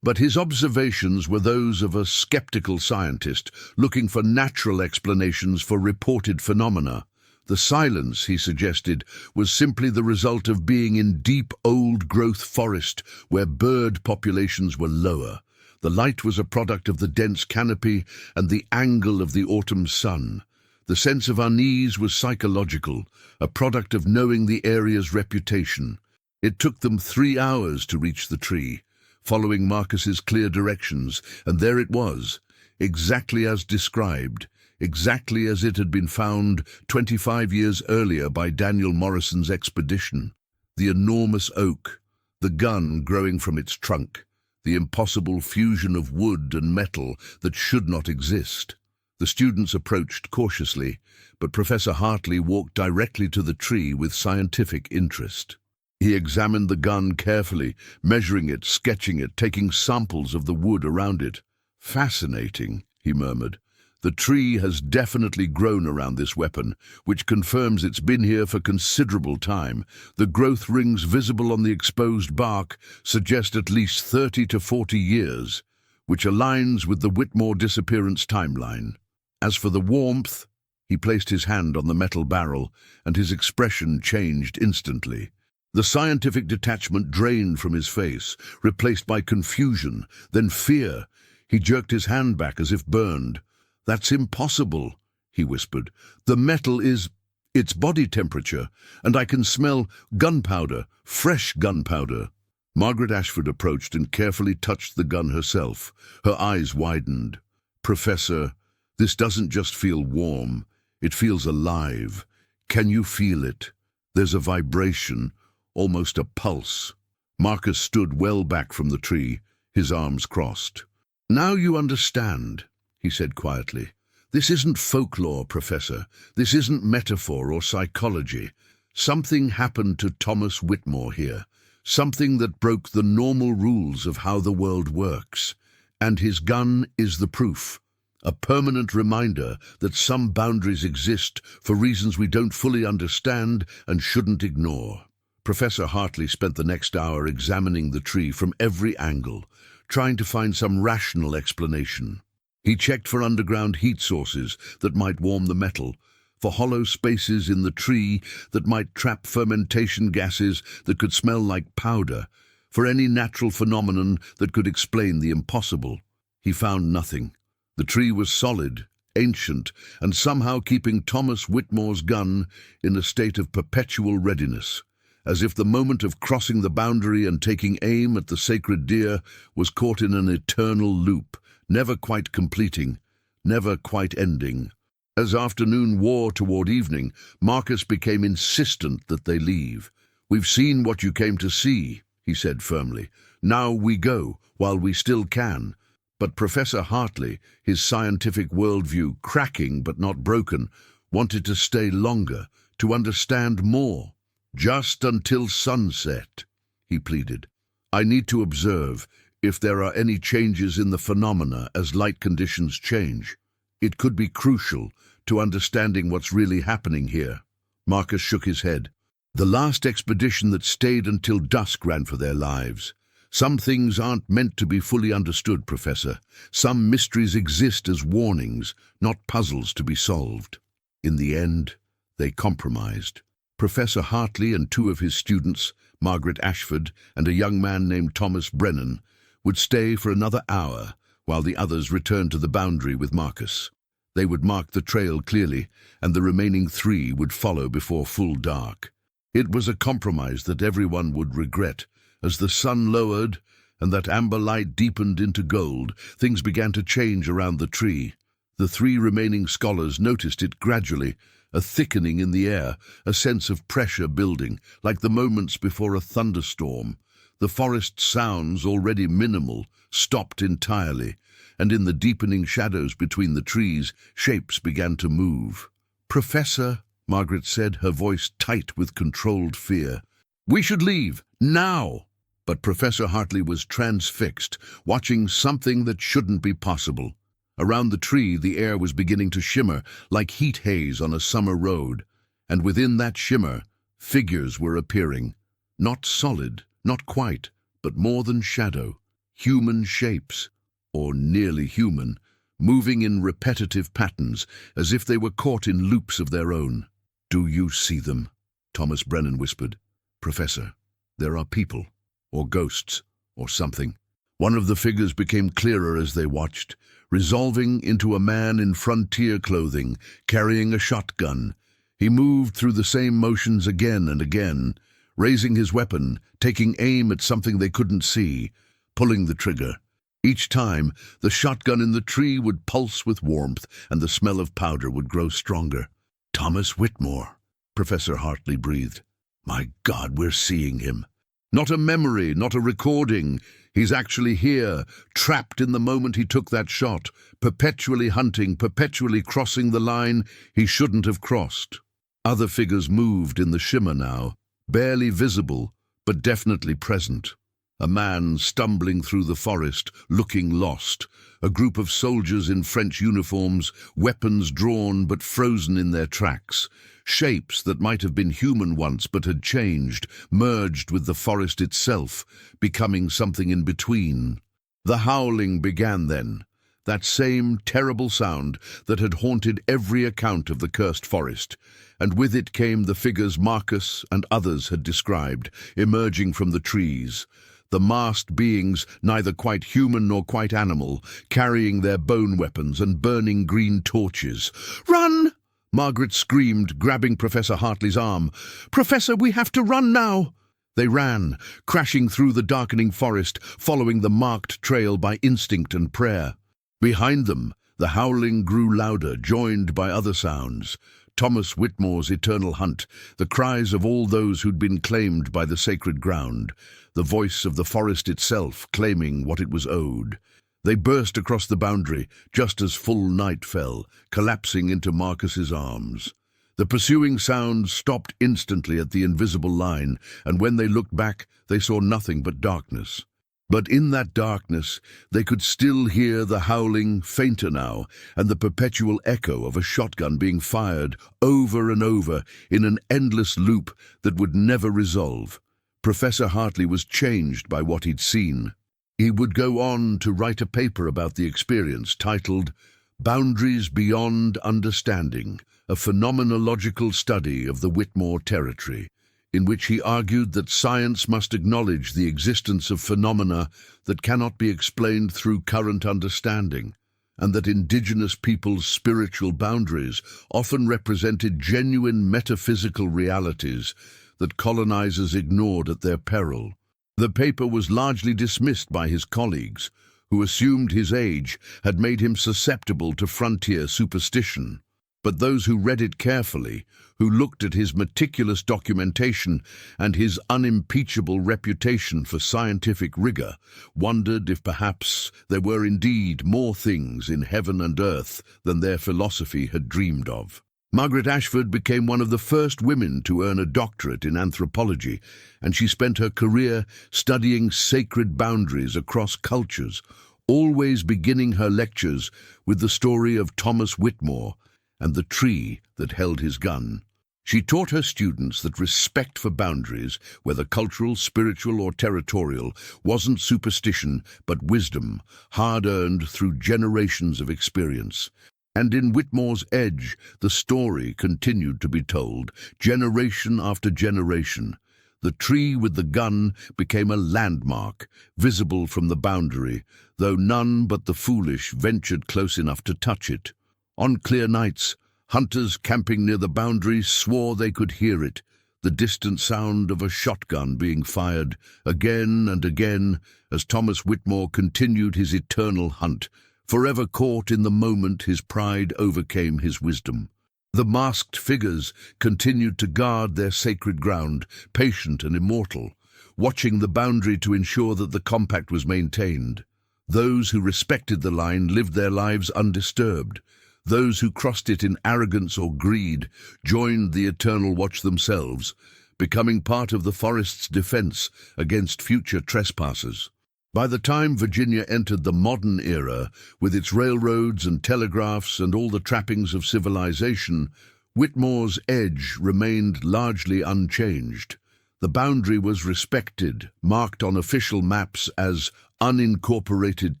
But his observations were those of a skeptical scientist looking for natural explanations for reported phenomena. The silence, he suggested, was simply the result of being in deep old-growth forest where bird populations were lower. The light was a product of the dense canopy and the angle of the autumn sun. The sense of unease was psychological, a product of knowing the area's reputation. It took them 3 hours to reach the tree, following Marcus's clear directions, and there it was, exactly as described, exactly as it had been found 25 years earlier by Daniel Morrison's expedition. The enormous oak, the gun growing from its trunk, the impossible fusion of wood and metal that should not exist. The students approached cautiously, but Professor Hartley walked directly to the tree with scientific interest. He examined the gun carefully, measuring it, sketching it, taking samples of the wood around it. "Fascinating," he murmured. "The tree has definitely grown around this weapon, which confirms it's been here for considerable time. The growth rings visible on the exposed bark suggest at least 30 to 40 years, which aligns with the Whitmore disappearance timeline. As for the warmth," he placed his hand on the metal barrel, and his expression changed instantly. The scientific detachment drained from his face, replaced by confusion, then fear. He jerked his hand back as if burned. "That's impossible," he whispered. "The metal is its body temperature, and I can smell gunpowder, fresh gunpowder." Margaret Ashford approached and carefully touched the gun herself. Her eyes widened. "Professor, this doesn't just feel warm. It feels alive. Can you feel it? There's a vibration, almost a pulse." Marcus stood well back from the tree, his arms crossed. "Now you understand," he said quietly. "This isn't folklore, Professor. This isn't metaphor or psychology. Something happened to Thomas Whitmore here, something that broke the normal rules of how the world works. And his gun is the proof, a permanent reminder that some boundaries exist for reasons we don't fully understand and shouldn't ignore." Professor Hartley spent the next hour examining the tree from every angle, trying to find some rational explanation. He checked for underground heat sources that might warm the metal, for hollow spaces in the tree that might trap fermentation gases that could smell like powder, for any natural phenomenon that could explain the impossible. He found nothing. The tree was solid, ancient, and somehow keeping Thomas Whitmore's gun in a state of perpetual readiness, as if the moment of crossing the boundary and taking aim at the sacred deer was caught in an eternal loop, never quite completing, never quite ending. As afternoon wore toward evening, Marcus became insistent that they leave. "We've seen what you came to see," he said firmly. "Now we go, while we still can." But Professor Hartley, his scientific worldview cracking but not broken, wanted to stay longer, to understand more. "Just until sunset," he pleaded. "I need to observe if there are any changes in the phenomena as light conditions change. It could be crucial to understanding what's really happening here." Marcus shook his head. "The last expedition that stayed until dusk ran for their lives. Some things aren't meant to be fully understood, Professor. Some mysteries exist as warnings, not puzzles to be solved." In the end, they compromised. Professor Hartley and 2 of his students, Margaret Ashford and a young man named Thomas Brennan, would stay for another hour while the others returned to the boundary with Marcus. They would mark the trail clearly, and the remaining 3 would follow before full dark. It was a compromise that everyone would regret. As the sun lowered and that amber light deepened into gold, things began to change around the tree. The 3 remaining scholars noticed it gradually, a thickening in the air, a sense of pressure building, like the moments before a thunderstorm. The forest sounds, already minimal, stopped entirely, and in the deepening shadows between the trees, shapes began to move. "Professor," Margaret said, her voice tight with controlled fear, "we should leave, now!" But Professor Hartley was transfixed, watching something that shouldn't be possible. Around the tree, the air was beginning to shimmer, like heat haze on a summer road, and within that shimmer, figures were appearing. Not solid, not quite, but more than shadow. human shapes, or nearly human, moving in repetitive patterns, as if they were caught in loops of their own. "Do you see them?" Thomas Brennan whispered. "Professor, there are people, or ghosts, or something." One of the figures became clearer as they watched, resolving into a man in frontier clothing, carrying a shotgun. He moved through the same motions again and again, raising his weapon, taking aim at something they couldn't see, pulling the trigger. Each time, the shotgun in the tree would pulse with warmth, and the smell of powder would grow stronger. "Thomas Whitmore," Professor Hartley breathed. "My God, we're seeing him. Not a memory, not a recording. He's actually here, trapped in the moment he took that shot, perpetually hunting, perpetually crossing the line he shouldn't have crossed." Other figures moved in the shimmer now, barely visible, but definitely present. A man stumbling through the forest, looking lost. A group of soldiers in French uniforms, weapons drawn but frozen in their tracks. Shapes that might have been human once but had changed, merged with the forest itself, becoming something in between. The howling began then, that same terrible sound that had haunted every account of the cursed forest, and with it came the figures Marcus and others had described, emerging from the trees. The masked beings, neither quite human nor quite animal, carrying their bone weapons and burning green torches. "Run!" Margaret screamed, grabbing Professor Hartley's arm. "Professor, we have to run now!" They ran, crashing through the darkening forest, following the marked trail by instinct and prayer. Behind them, the howling grew louder, joined by other sounds. Thomas Whitmore's eternal hunt, the cries of all those who'd been claimed by the sacred ground, the voice of the forest itself claiming what it was owed. They burst across the boundary, just as full night fell, collapsing into Marcus's arms. The pursuing sounds stopped instantly at the invisible line, and when they looked back, they saw nothing but darkness. But in that darkness, they could still hear the howling, fainter now, and the perpetual echo of a shotgun being fired over and over in an endless loop that would never resolve. Professor Hartley was changed by what he'd seen. He would go on to write a paper about the experience titled "Boundaries Beyond Understanding, a Phenomenological Study of the Whitmore Territory," in which he argued that science must acknowledge the existence of phenomena that cannot be explained through current understanding, and that indigenous peoples' spiritual boundaries often represented genuine metaphysical realities that colonizers ignored at their peril. The paper was largely dismissed by his colleagues, who assumed his age had made him susceptible to frontier superstition. But those who read it carefully, who looked at his meticulous documentation and his unimpeachable reputation for scientific rigor, wondered if perhaps there were indeed more things in heaven and earth than their philosophy had dreamed of. Margaret Ashford became one of the first women to earn a doctorate in anthropology, and she spent her career studying sacred boundaries across cultures, always beginning her lectures with the story of Thomas Whitmore and the tree that held his gun. She taught her students that respect for boundaries, whether cultural, spiritual, or territorial, wasn't superstition but wisdom, hard-earned through generations of experience. And in Whitmore's Edge, the story continued to be told, generation after generation. The tree with the gun became a landmark, visible from the boundary, though none but the foolish ventured close enough to touch it. On clear nights, hunters camping near the boundary swore they could hear it, the distant sound of a shotgun being fired again and again as Thomas Whitmore continued his eternal hunt, forever caught in the moment his pride overcame his wisdom. The masked figures continued to guard their sacred ground, patient and immortal, watching the boundary to ensure that the compact was maintained. Those who respected the line lived their lives undisturbed. Those who crossed it in arrogance or greed joined the eternal watch themselves, becoming part of the forest's defense against future trespassers. By the time Virginia entered the modern era, with its railroads and telegraphs and all the trappings of civilization, Whitmore's Edge remained largely unchanged. The boundary was respected, marked on official maps as unincorporated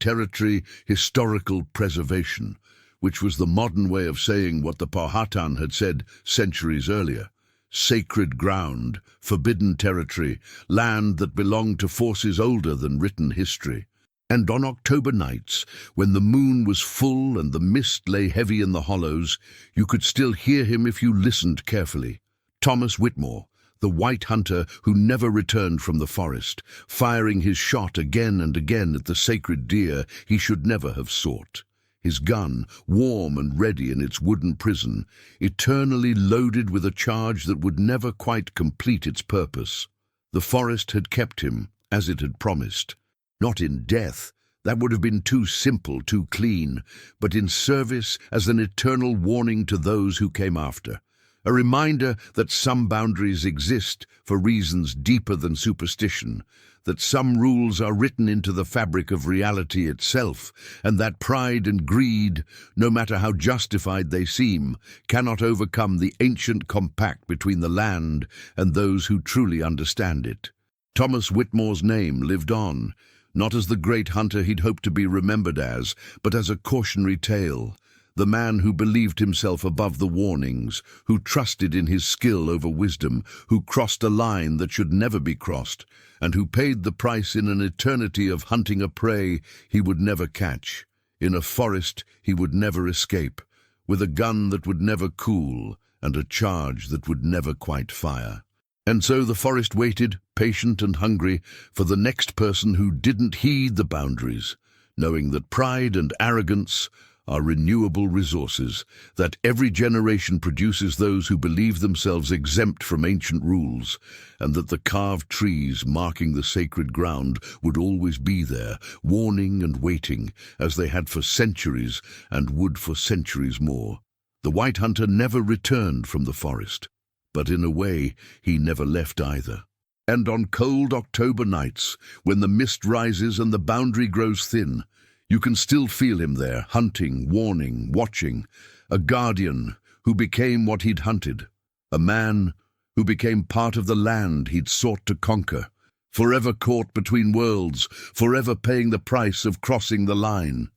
territory, historical preservation, which was the modern way of saying what the Powhatan had said centuries earlier. Sacred ground, forbidden territory, land that belonged to forces older than written history. And on October nights, when the moon was full and the mist lay heavy in the hollows, you could still hear him if you listened carefully. Thomas Whitmore, the white hunter who never returned from the forest, firing his shot again and again at the sacred deer he should never have sought. His gun, warm and ready in its wooden prison, eternally loaded with a charge that would never quite complete its purpose. The forest had kept him, as it had promised. Not in death, that would have been too simple, too clean, but in service as an eternal warning to those who came after. A reminder that some boundaries exist for reasons deeper than superstition, that some rules are written into the fabric of reality itself, and that pride and greed, no matter how justified they seem, cannot overcome the ancient compact between the land and those who truly understand it. Thomas Whitmore's name lived on, not as the great hunter he'd hoped to be remembered as, but as a cautionary tale. The man who believed himself above the warnings, who trusted in his skill over wisdom, who crossed a line that should never be crossed, and who paid the price in an eternity of hunting a prey he would never catch, in a forest he would never escape, with a gun that would never cool, and a charge that would never quite fire. And so the forest waited, patient and hungry, for the next person who didn't heed the boundaries, knowing that pride and arrogance are renewable resources, that every generation produces those who believe themselves exempt from ancient rules, and that the carved trees marking the sacred ground would always be there, warning and waiting, as they had for centuries and would for centuries more. The white hunter never returned from the forest, but in a way he never left either. And on cold October nights, when the mist rises and the boundary grows thin, you can still feel him there, hunting, warning, watching, a guardian who became what he'd hunted, a man who became part of the land he'd sought to conquer, forever caught between worlds, forever paying the price of crossing the line.